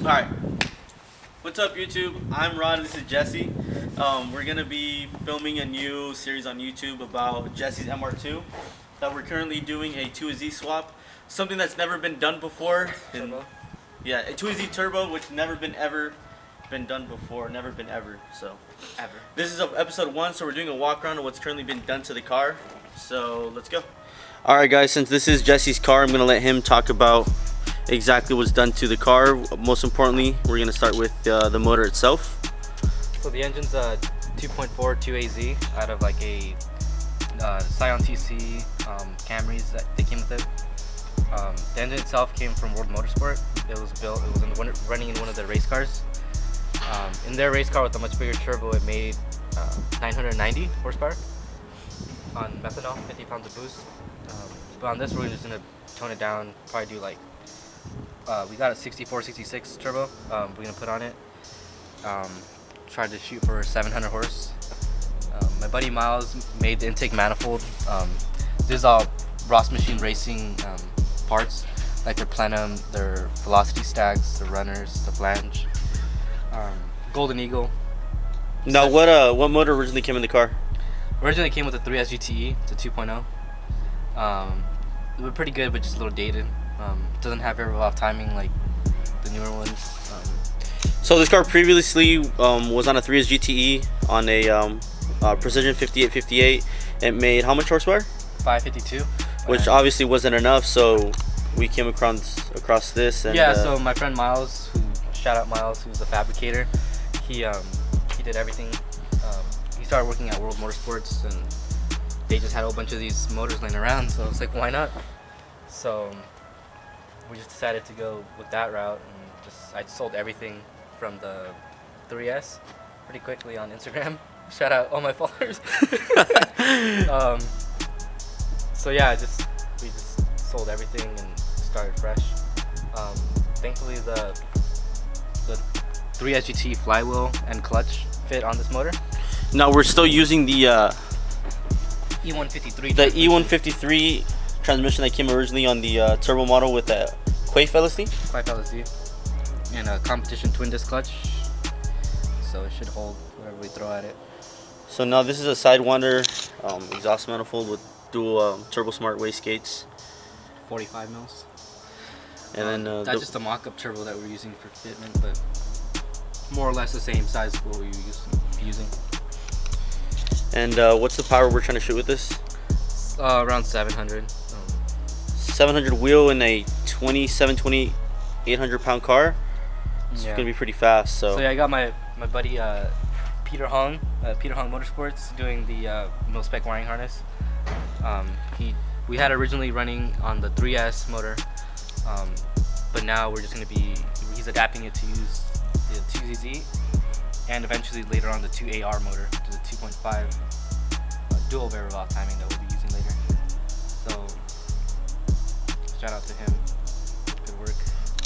Alright, what's up YouTube? I'm Rod, this is Jesse. We're going to be filming a new series on YouTube about Jesse's MR2 that we're currently doing a 2Z swap. Something that's never been done before. Yeah, a 2Z turbo, which never been done before, never been ever. So Ever. This is episode 1, so we're doing a walk around of what's currently been done to the car. So let's go. Alright guys, since this is Jesse's car, I'm going to let him talk about exactly what's done to the car. Most importantly, we're going to start with the motor itself. So the engine's a 2.4 2AZ out of like a Scion TC Camrys that they came with it. The engine itself came from World Motorsport. It was running in one of the race cars. In their race car with a much bigger turbo, it made 990 horsepower on methanol, 50 pounds of boost. But on this, we're just going to tone it down, probably do like we got a 64, 66 turbo. We're gonna put on it. Tried to shoot for 700 horse. My buddy Miles made the intake manifold. This is all Ross Machine Racing parts, like their plenum, their velocity stacks, the runners, the flange, Golden Eagle. Now, what motor originally came in the car? Originally came with a 3S GTE. It's a 2.0. It was pretty good, but just a little dated. Doesn't have very off timing like the newer ones. So this car previously was on a 3S GTE on a Precision 5858. It made how much horsepower? 552. Which obviously wasn't enough, so we came across this. And, yeah, so my friend Miles, shout out Miles, who's a fabricator, he did everything. He started working at World Motorsports, and they just had a whole bunch of these motors laying around, so I was like, why not? So we just decided to go with that route, and I sold everything from the 3S pretty quickly on Instagram. Shout out all my followers. So yeah, we just sold everything and started fresh. Thankfully, the 3S GT flywheel and clutch fit on this motor. Now we're still using the E153. The E153 transmission that came originally on the turbo model with the Quaife LSD. Quaife LSD. And a competition twin disc clutch. So it should hold whatever we throw at it. So now this is a Sidewinder exhaust manifold with dual Turbo Smart wastegates. 45 mils. And then that's just a mock-up turbo that we're using for fitment, but more or less the same size as what we were using. And what's the power we're trying to shoot with this? Around 700. 700 wheel in a 2720 800 pound car. It's gonna be pretty fast. So yeah, I got my buddy Peter Hong Motorsports doing the mil-spec wiring harness. We had originally running on the 3S motor, but now he's adapting it to use the 2ZZ and eventually later on the 2AR motor, which is a 2.5 dual variable off timing that we'll be using later. So shout out to him. Good work.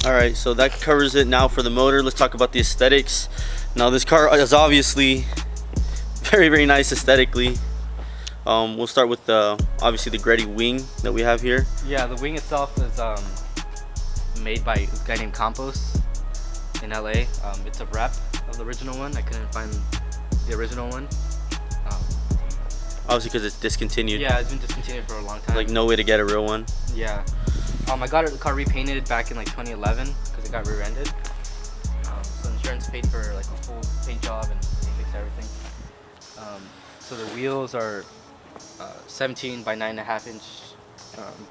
Alright, so that covers it now for the motor. Let's talk about the aesthetics. Now this car is obviously very, very nice aesthetically. We'll start with obviously the Greddy wing that we have here. Yeah, the wing itself is made by a guy named Campos in LA. It's a rep of the original one. I couldn't find the original one. Obviously because it's discontinued. Yeah, it's been discontinued for a long time. Like no way to get a real one. Yeah. I got the car repainted back in like 2011 because it got rear-ended. So insurance paid for like a full paint job and they fixed everything. So the wheels are 17 by 9.5 inch,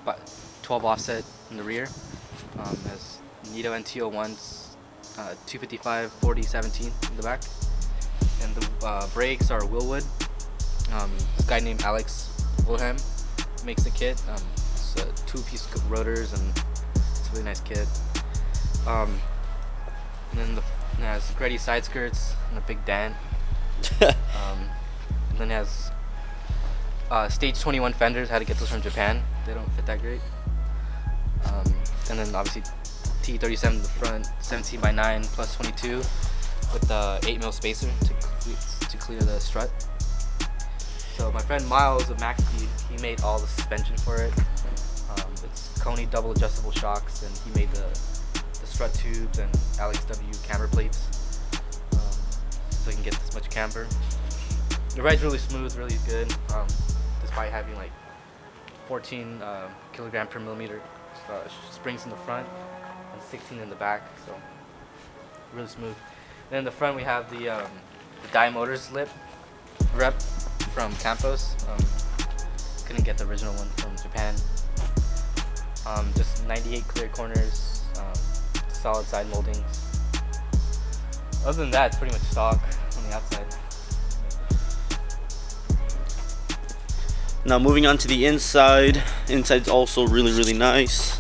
but 12 offset in the rear. Has Nito NT01s, 255 40 17 in the back, and the brakes are Willwood. This guy named Alex Wilhelm makes the kit. It's 2-piece rotors and it's a really nice kit. And then it has Greddy side skirts and a big dent. And then it has stage 21 fenders. Had to get those from Japan. They don't fit that great. And then obviously T37 in the front, 17 by 9 plus 22 with the 8 mil spacer to clear the strut. So my friend Miles of Max Speed, he made all the suspension for it. It's Koni double adjustable shocks, and he made the strut tubes and Alex W camber plates, so you can get this much camber. The ride's really smooth, really good, despite having like 14 kilogram per millimeter springs in the front and 16 in the back, so really smooth. Then in the front we have the Dai Motors lip rep from Campos. Couldn't get the original one from Japan. Just 98 clear corners, solid side moldings. Other than that, it's pretty much stock on the outside. Now moving on to the inside. Inside's also really nice.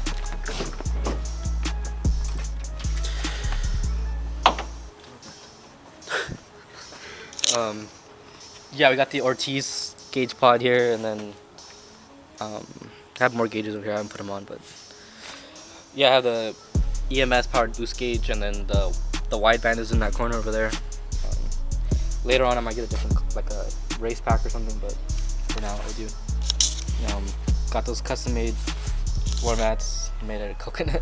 Yeah, we got the Ortiz gauge pod here, and then I have more gauges over here. I haven't put them on, but yeah, I have the EMS powered boost gauge, and then the wideband is in that corner over there. Later on, I might get a different, like a race pack or something, but for now, I do. Got those custom made floor mats made out of coconut.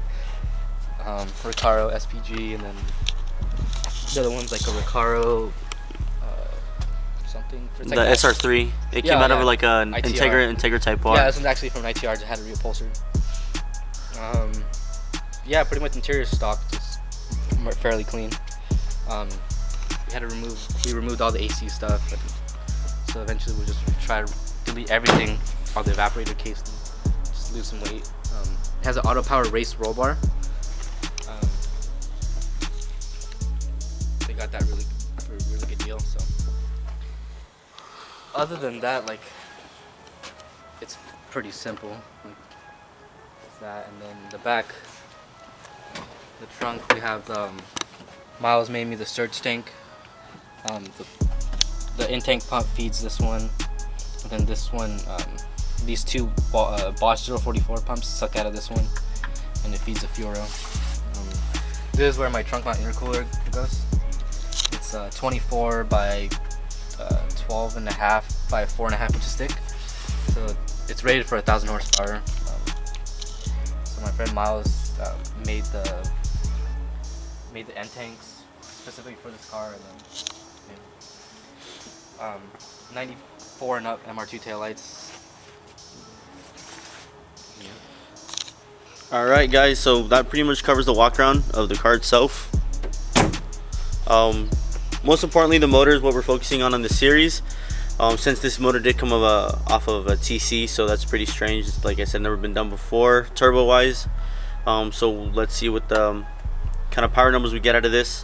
Recaro SPG, and then the other one's like a Recaro something. It's The like SR3. It came out of like an Integra type bar. Yeah, this one's actually from an ITR. It had a reupholstered. Yeah, pretty much interior stock, just fairly clean. We removed all the AC stuff, so eventually we'll just try to delete everything, all the evaporator casing, just lose some weight. It has an auto power race roll bar. They got that really for a really good deal. So other than that, like, it's pretty simple. Like, it's that, and then the back, the trunk, we have Miles made me the surge tank. The in-tank pump feeds this one, and then this one, these two Bosch 044 pumps suck out of this one, and it feeds the fuel rail. This is where my trunk mount intercooler goes. It's 24 by 12 and a half by 4.5 inch stick, so it's rated for 1,000 horsepower. So my friend Miles made the end tanks specifically for this car, and then 94 and up MR2 taillights. Yeah. Alright guys, so that pretty much covers the walk around of the car itself. Most importantly, the motor is what we're focusing on this series. Since this motor did come off of a TC, so that's pretty strange. Like I said, never been done before turbo wise. So let's see what the kind of power numbers we get out of this.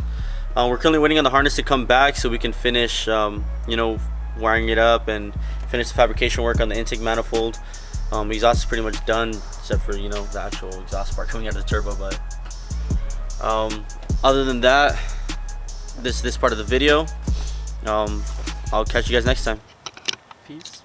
We're currently waiting on the harness to come back so we can finish wiring it up and finish the fabrication work on the intake manifold. Exhaust is pretty much done except for the actual exhaust part coming out of the turbo, but other than that, this part of the video, I'll catch you guys next time. Peace.